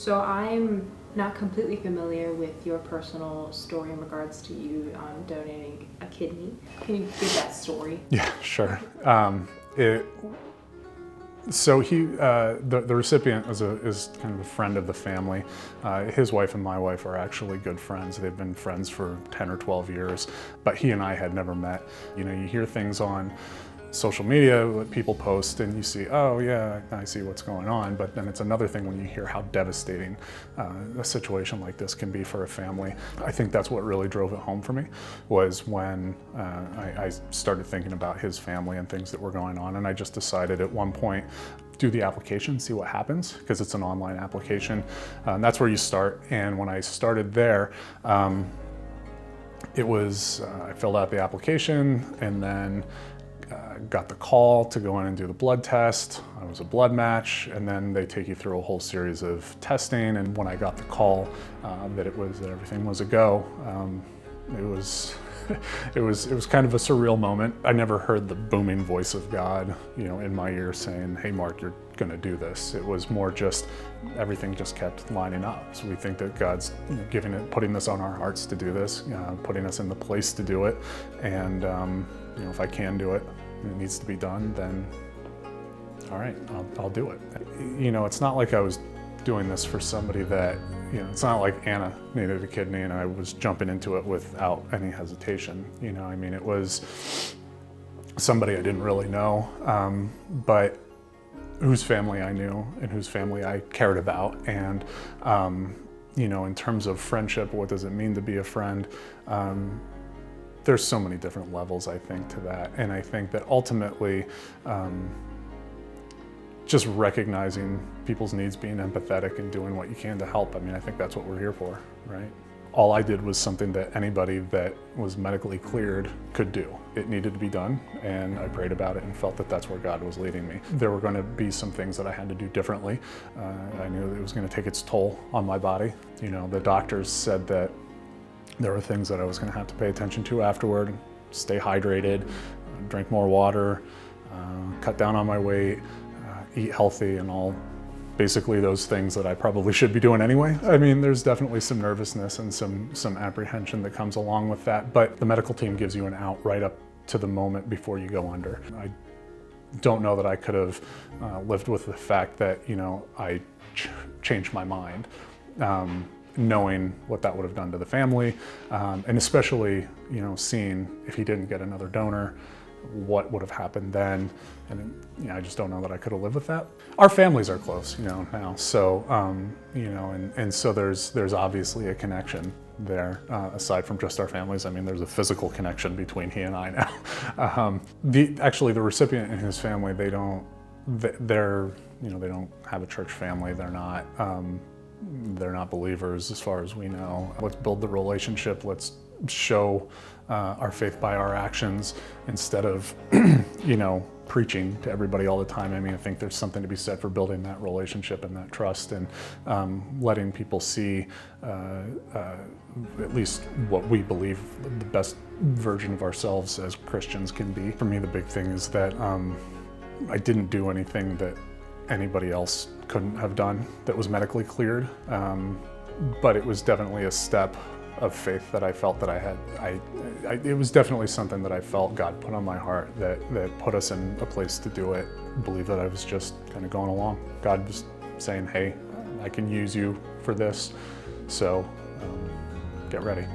So I'm not completely familiar with your personal story in regards to you donating a kidney. Can you give that story? Yeah, sure. The recipient is kind of a friend of the family. His wife and my wife are actually good friends. They've been friends for 10 or 12 years, but he and I had never met. You know, you hear things on social media, what people post, and you see, oh yeah, I see what's going on, but then it's another thing when you hear how devastating a situation like this can be for a family. I think that's what really drove it home for me, was when I started thinking about his family and things that were going on, and I just decided at one point, do the application, see what happens, because it's an online application. That's where you start, and when I started there, it was, I filled out the application, and then got the call to go in and do the blood test. I was a blood match, and then they take you through a whole series of testing. And when I got the call that everything was a go, it was it was kind of a surreal moment. I never heard the booming voice of God, you know, in my ear saying, "Hey, Mark, you're going to do this." It was more just everything just kept lining up. So we think that God's, you know, putting this on our hearts to do this, putting us in the place to do it, and you know, if I can do it, and it needs to be done, then all right, I'll do it. You know, it's not like I was doing this for somebody that, you know, it's not like Anna needed a kidney and I was jumping into it without any hesitation. You know, I mean, it was somebody I didn't really know, but whose family I knew and whose family I cared about. And, you know, in terms of friendship, what does it mean to be a friend? There's so many different levels, I think, to that. And I think that ultimately, just recognizing people's needs, being empathetic and doing what you can to help. I mean, I think that's what we're here for, right? All I did was something that anybody that was medically cleared could do. It needed to be done, and I prayed about it and felt that that's where God was leading me. There were going to be some things that I had to do differently. I knew that it was going to take its toll on my body. You know, the doctors said that there were things that I was going to have to pay attention to afterward: stay hydrated, drink more water, cut down on my weight, eat healthy, and all basically those things that I probably should be doing anyway. I mean, there's definitely some nervousness and some apprehension that comes along with that, but the medical team gives you an out right up to the moment before you go under. I don't know that I could have lived with the fact that, you know, I changed my mind, knowing what that would have done to the family, and especially, you know, seeing if he didn't get another donor, what would have happened then. And you know, I just don't know that I could have lived with that. Our families are close, you know, now. So, you know, and so there's obviously a connection there, aside from just our families. I mean, there's a physical connection between he and I now. Actually, the recipient and his family, they're, you know, they don't have a church family. They're not believers as far as we know. Let's build the relationship. Let's show our faith by our actions instead of, you know, preaching to everybody all the time. I mean, I think there's something to be said for building that relationship and that trust, and letting people see at least what we believe the best version of ourselves as Christians can be. For me, the big thing is that I didn't do anything that anybody else couldn't have done that was medically cleared, but it was definitely a step of faith that I felt that I had. It was definitely something that I felt God put on my heart that put us in a place to do it. I believe that I was just kind of going along. God was saying, hey, I can use you for this, so get ready.